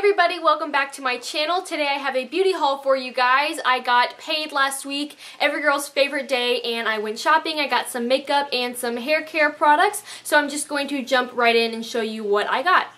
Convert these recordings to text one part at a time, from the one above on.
everybody, welcome back to my channel. Today I have a beauty haul for you guys. I got paid last week, every girl's favorite day, and I went shopping. I got some makeup and some hair care products, so I'm just going to jump right in and show you what I got.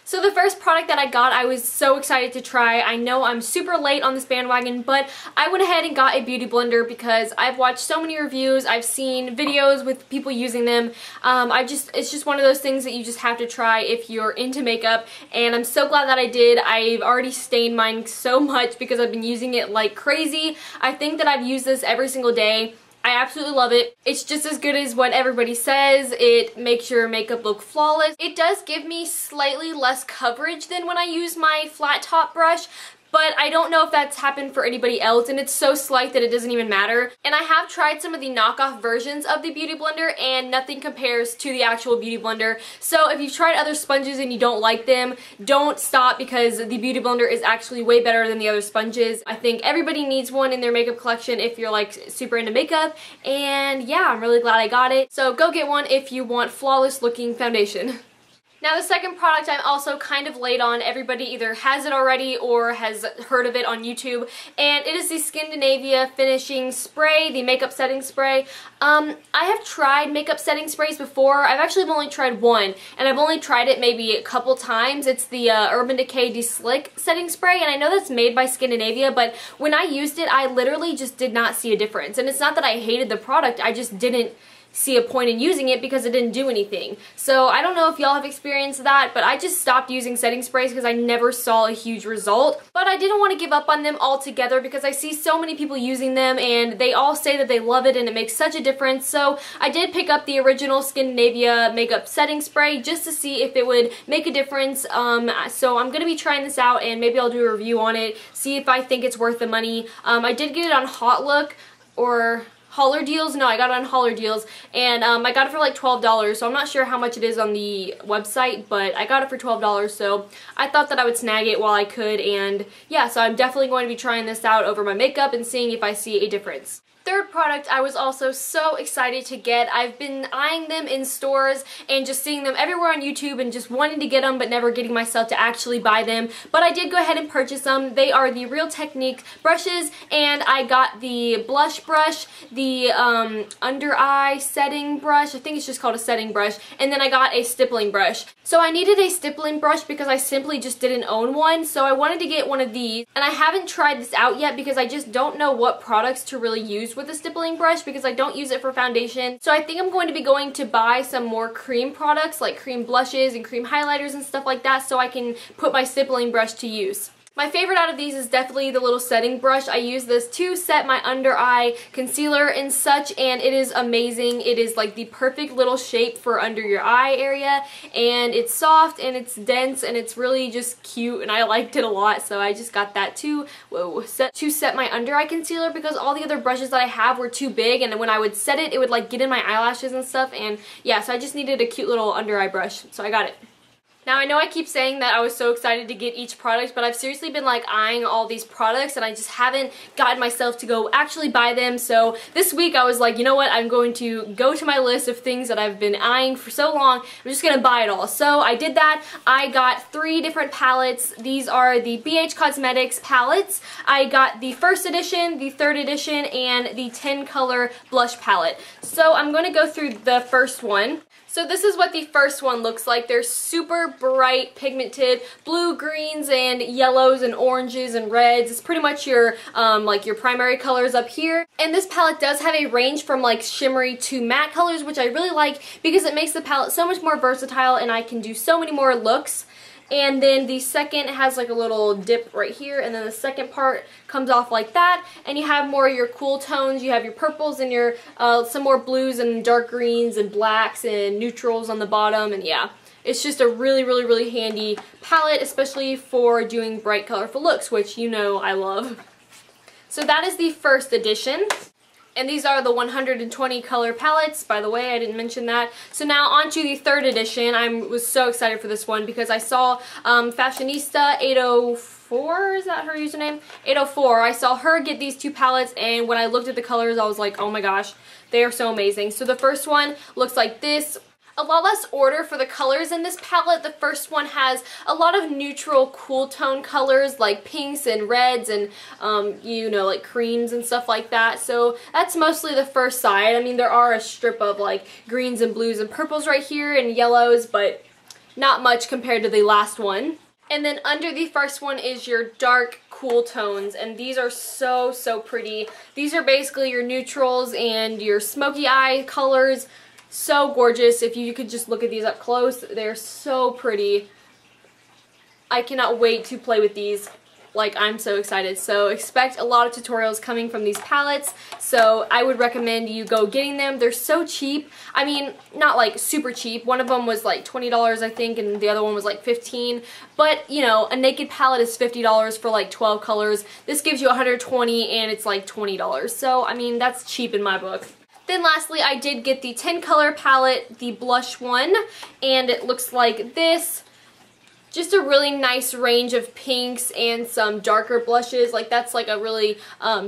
So the first product that I got, I was so excited to try. I know I'm super late on this bandwagon, but I went ahead and got a beauty blender because I've watched so many reviews, I've seen videos with people using them. It's just one of those things that you just have to try if you're into makeup, and I'm so glad that I did. I've already stained mine so much because I've been using it like crazy. I think that I've used this every single day. I absolutely love it. It's just as good as what everybody says. It makes your makeup look flawless. It does give me slightly less coverage than when I use my flat top brush, but I don't know if that's happened for anybody else, and it's so slight that it doesn't even matter. And I have tried some of the knockoff versions of the Beauty Blender, and nothing compares to the actual Beauty Blender. So if you've tried other sponges and you don't like them, don't stop, because the Beauty Blender is actually way better than the other sponges. I think everybody needs one in their makeup collection if you're like super into makeup, and yeah, I'm really glad I got it. So go get one if you want flawless looking foundation. Now the second product I'm also kind of late on. Everybody either has it already or has heard of it on YouTube, and it is the Scandinavia Finishing Spray, the makeup setting spray. I have tried makeup setting sprays before. I've actually only tried one, and I've only tried it maybe a couple times. It's the Urban Decay De-Slick setting spray, and I know that's made by Scandinavia, but when I used it, I literally just did not see a difference. And it's not that I hated the product, I just didn't see a point in using it because it didn't do anything. So I don't know if y'all have experienced that, but I just stopped using setting sprays because I never saw a huge result. But I didn't want to give up on them altogether because I see so many people using them and they all say that they love it and it makes such a difference. So I did pick up the original Scandinavia makeup setting spray just to see if it would make a difference. So I'm going to be trying this out, and maybe I'll do a review on it, see if I think it's worth the money. I did get it on Hot Look or Hauler Deals. No, I got it on Hauler Deals, and I got it for like $12, so I'm not sure how much it is on the website, but I got it for $12, so I thought that I would snag it while I could, and yeah, so I'm definitely going to be trying this out over my makeup and seeing if I see a difference. Third product I was also so excited to get. I've been eyeing them in stores and just seeing them everywhere on YouTube and just wanting to get them but never getting myself to actually buy them. But I did go ahead and purchase them. They are the Real Technique brushes, and I got the blush brush, the under eye setting brush, I think it's just called a setting brush, and then I got a stippling brush. So I needed a stippling brush because I simply just didn't own one, so I wanted to get one of these. And I haven't tried this out yet because I just don't know what products to really use with a stippling brush because I don't use it for foundation. So I think I'm going to be going to buy some more cream products, like cream blushes and cream highlighters and stuff like that, so I can put my stippling brush to use. My favorite out of these is definitely the little setting brush. I use this to set my under eye concealer and such, and it is amazing. It is like the perfect little shape for under your eye area, and it's soft and it's dense and it's really just cute, and I liked it a lot, so I just got that to set my under eye concealer because all the other brushes that I have were too big, and when I would set it, it would like get in my eyelashes and stuff, and yeah, so I just needed a cute little under eye brush, so I got it. Now I know I keep saying that I was so excited to get each product, but I've seriously been like eyeing all these products and I just haven't gotten myself to go actually buy them. So this week I was like, you know what, I'm going to go to my list of things that I've been eyeing for so long. I'm just going to buy it all. So I did that. I got 3 different palettes. These are the BH Cosmetics palettes. I got the 1st edition, the 3rd edition, and the 10 color blush palette. So I'm going to go through the first one. So this is what the first one looks like. They're super bright, pigmented, blue, greens, and yellows, and oranges, and reds. It's pretty much your, like your primary colors up here. And this palette does have a range from like shimmery to matte colors, which I really like because it makes the palette so much more versatile and I can do so many more looks. And then the second has like a little dip right here, and then the second part comes off like that, and you have more of your cool tones. You have your purples and your some more blues and dark greens and blacks and neutrals on the bottom, and yeah. It's just a really, really, really handy palette, especially for doing bright, colorful looks, which you know I love. So that is the 1st edition. And these are the 120 color palettes, by the way, I didn't mention that. So now on to the 3rd edition. I was so excited for this one because I saw Fashionista 804, is that her username? 804, I saw her get these 2 palettes, and when I looked at the colors I was like, oh my gosh, they are so amazing. So the first one looks like this. A lot less order for the colors in this palette. The first one has a lot of neutral, cool tone colors like pinks and reds and, you know, like creams and stuff like that. So that's mostly the first side. I mean, there are a strip of like greens and blues and purples right here and yellows, but not much compared to the last one. And then under the first one is your dark, cool tones, and these are so, so pretty. These are basically your neutrals and your smoky eye colors. So gorgeous. If you could just look at these up close, they're so pretty. I cannot wait to play with these. Like, I'm so excited. So expect a lot of tutorials coming from these palettes. So I would recommend you go getting them. They're so cheap. I mean, not like super cheap. One of them was like $20, I think, and the other one was like $15. But, you know, a naked palette is $50 for like 12 colors. This gives you 120 and it's like $20. So, I mean, that's cheap in my book. Then lastly, I did get the 10 color palette, the blush one, and it looks like this. Just a really nice range of pinks and some darker blushes. Like that's like a really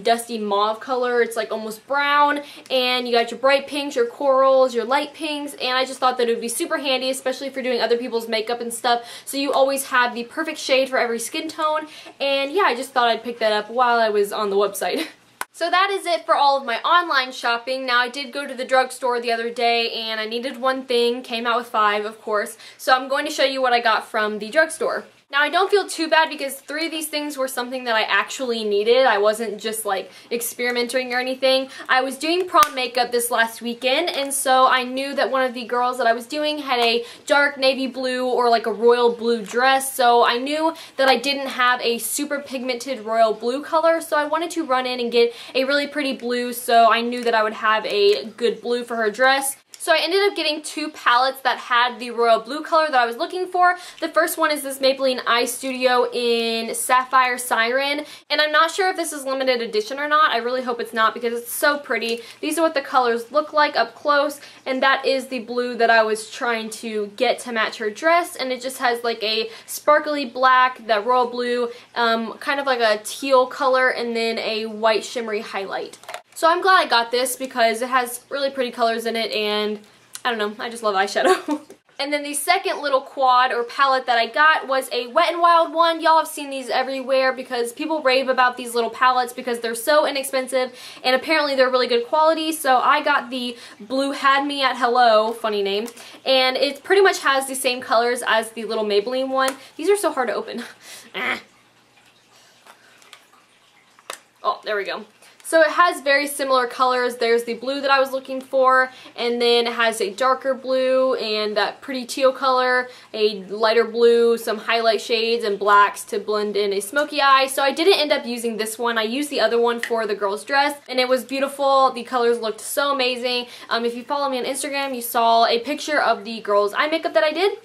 dusty mauve color. It's like almost brown, and you got your bright pinks, your corals, your light pinks, and I just thought that it would be super handy, especially if you're doing other people's makeup and stuff, so you always have the perfect shade for every skin tone. And yeah, I just thought I'd pick that up while I was on the website. So that is it for all of my online shopping. Now I did go to the drugstore the other day and I needed one thing, came out with 5 of course, so I'm going to show you what I got from the drugstore. Now I don't feel too bad because 3 of these things were something that I actually needed. I wasn't just like experimenting or anything. I was doing prom makeup this last weekend, and so I knew that one of the girls that I was doing had a dark navy blue or like a royal blue dress, so I knew that I didn't have a super pigmented royal blue color, so I wanted to run in and get a really pretty blue, so I knew that I would have a good blue for her dress. So I ended up getting 2 palettes that had the royal blue color that I was looking for. The first one is this Maybelline Eyestudio in Sapphire Siren, and I'm not sure if this is limited edition or not. I really hope it's not because it's so pretty. These are what the colors look like up close, and that is the blue that I was trying to get to match her dress, and it just has like a sparkly black, that royal blue, kind of like a teal color, and then a white shimmery highlight. So I'm glad I got this because it has really pretty colors in it, and I don't know, I just love eyeshadow. And then the second little quad or palette that I got was a Wet n Wild one. Y'all have seen these everywhere because people rave about these little palettes because they're so inexpensive and apparently they're really good quality. So I got the Blue Had Me at Hello, funny name, and it pretty much has the same colors as the little Maybelline one. These are so hard to open. Oh, there we go. So it has very similar colors. There's the blue that I was looking for, and then it has a darker blue and that pretty teal color, a lighter blue, some highlight shades, and blacks to blend in a smoky eye. So I didn't end up using this one. I used the other one for the girl's dress, and it was beautiful. The colors looked so amazing. If you follow me on Instagram, you saw a picture of the girl's eye makeup that I did.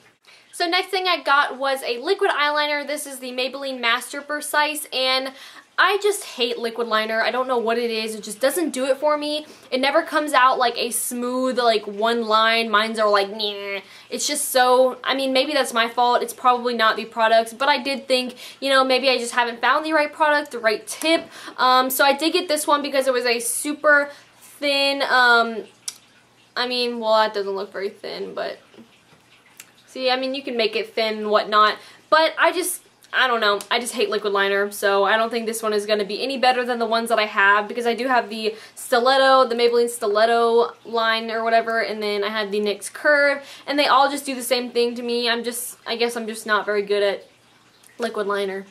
So next thing I got was a liquid eyeliner. This is the Maybelline Master Precise, and I just hate liquid liner. I don't know what it is. It just doesn't do it for me. It never comes out like a smooth, like one line. Mine's are like, meh. It's just so, I mean, maybe that's my fault. It's probably not the products, but I did think, you know, maybe I just haven't found the right product, the right tip. So I did get this one because it was a super thin, I mean, well, that doesn't look very thin, but see, I mean, you can make it thin and whatnot, but I don't know, I just hate liquid liner, so I don't think this one is going to be any better than the ones that I have, because I do have the Stiletto, the Maybelline Stiletto line or whatever, and then I have the NYX Curve, and they all just do the same thing to me. I guess I'm just not very good at liquid liner.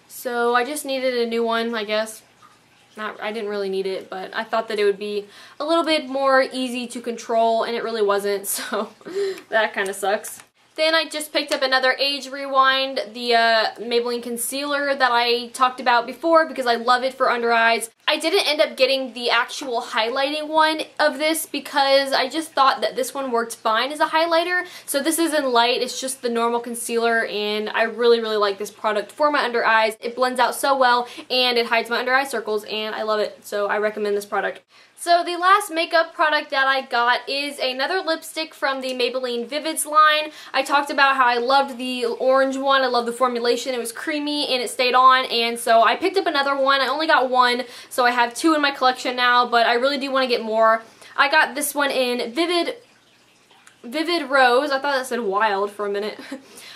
So I just needed a new one, I guess. I didn't really need it, but I thought that it would be a little bit more easy to control, and it really wasn't, so that kind of sucks. Then I just picked up another Age Rewind, the Maybelline concealer that I talked about before because I love it for under eyes. I didn't end up getting the actual highlighting one of this because I just thought that this one worked fine as a highlighter. So this is in light, it's just the normal concealer, and I really, really like this product for my under eyes. It blends out so well and it hides my under eye circles, and I love it, so I recommend this product. So the last makeup product that I got is another lipstick from the Maybelline Vivids line. I talked about how I loved the orange one. I love the formulation. It was creamy and it stayed on, and so I picked up another one. I only got one, so I have 2 in my collection now, but I really do want to get more. I got this one in Vivid Vivid Rose. I thought that said wild for a minute.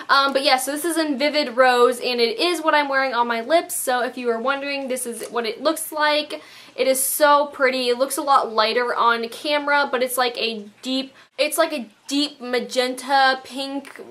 But yeah, so this is in Vivid Rose, and it is what I'm wearing on my lips. So if you were wondering, this is what it looks like. It is so pretty. It looks a lot lighter on camera, but it's like a deep magenta pink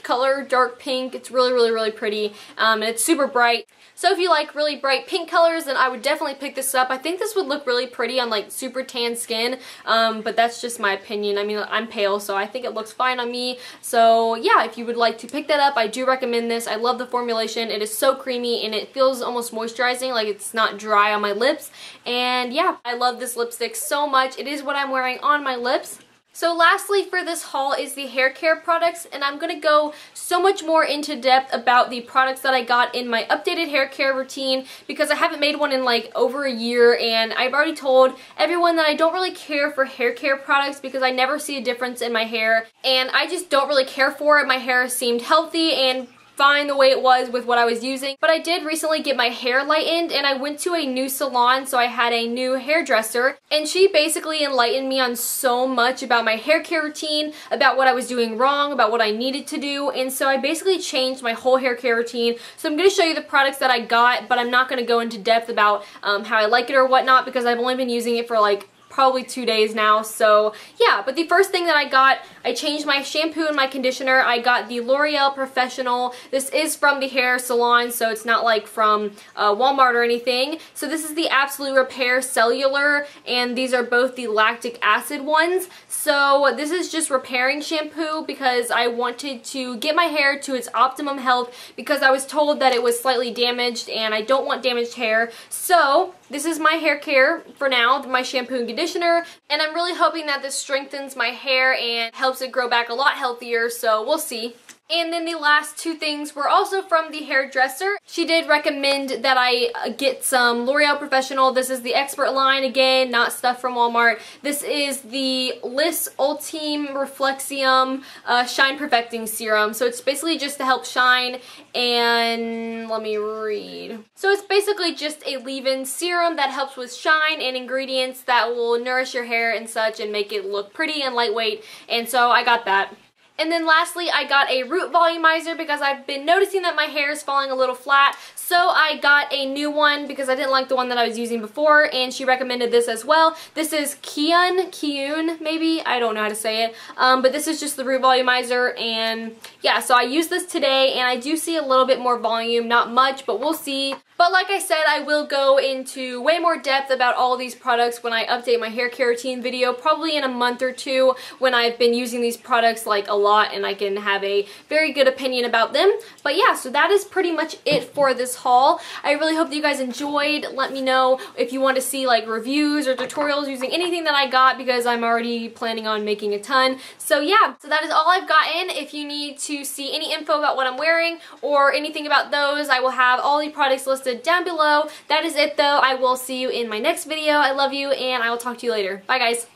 color, dark pink. It's really, really, really pretty, and it's super bright. So if you like really bright pink colors, then I would definitely pick this up. I think this would look really pretty on like super tan skin, but that's just my opinion. I mean, I'm pale, so I think it looks fine on me. So yeah, if you would like to pick that up, I do recommend this. I love the formulation. It is so creamy, and it feels almost moisturizing, like it's not dry on my lips. And yeah, I love this lipstick so much. It is what I'm wearing on my lips. So lastly for this haul is the hair care products, and I'm going to go so much more into depth about the products that I got in my updated hair care routine, because I haven't made one in like over a year, and I've already told everyone that I don't really care for hair care products because I never see a difference in my hair, and I just don't really care for it. My hair seemed healthy and fine the way it was with what I was using. But I did recently get my hair lightened, and I went to a new salon, so I had a new hairdresser, and she basically enlightened me on so much about my hair care routine, about what I was doing wrong, about what I needed to do, and so I basically changed my whole hair care routine. So I'm going to show you the products that I got, but I'm not going to go into depth about how I like it or whatnot, because I've only been using it for like probably 2 days now. So yeah, but the first thing that I got, I changed my shampoo and my conditioner. I got the L'Oreal Professional. This is from the hair salon, so it's not like from Walmart or anything. So this is the Absolute Repair Cellular, and these are both the lactic acid ones. So this is just repairing shampoo because I wanted to get my hair to its optimum health, because I was told that it was slightly damaged and I don't want damaged hair. So this is my hair care for now, my shampoo and conditioner, and I'm really hoping that this strengthens my hair and helps it grow back a lot healthier, so we'll see. And then the last two things were also from the hairdresser. She did recommend that I get some L'Oreal Professional. This is the Expert line, again, not stuff from Walmart. This is the Lis Ultime Reflexium Shine Perfecting Serum. So it's basically just to help shine, and let me read. So it's basically just a leave-in serum that helps with shine and ingredients that will nourish your hair and such and make it look pretty and lightweight, and so I got that. And then lastly, I got a root volumizer because I've been noticing that my hair is falling a little flat. So I got a new one because I didn't like the one that I was using before, and she recommended this as well. This is Kiyun, maybe? I don't know how to say it. But this is just the root volumizer, and yeah, so I used this today, and I do see a little bit more volume, not much, but we'll see. But like I said, I will go into way more depth about all these products when I update my hair care routine video, probably in a month or two, when I've been using these products like a lot and I can have a very good opinion about them. But yeah, so that is pretty much it for this haul. I really hope that you guys enjoyed. Let me know if you want to see like reviews or tutorials using anything that I got, because I'm already planning on making a ton. So yeah, so that is all I've gotten. If you need to see any info about what I'm wearing or anything about those, I will have all the products listed down below. That is it though. I will see you in my next video. I love you, and I will talk to you later. Bye guys.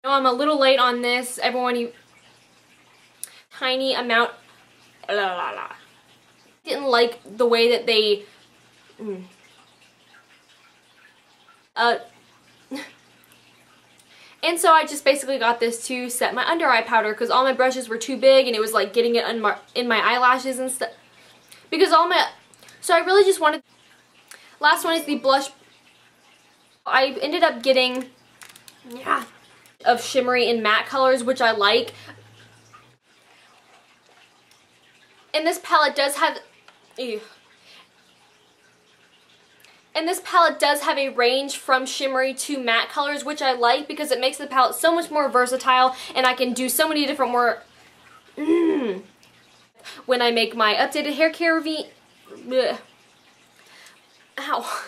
I know I'm a little late on this. Everyone, you tiny amount. Didn't like the way that they and so I just basically got this to set my under eye powder, because all my brushes were too big and it was like getting it in my eyelashes and stuff. Because so I really just wanted. Last one is the blush. I ended up getting of shimmery and matte colors, which I like. And this palette does have And this palette does have a range from shimmery to matte colors, which I like because it makes the palette so much more versatile, and I can do so many different when I make my updated hair care review. Ow.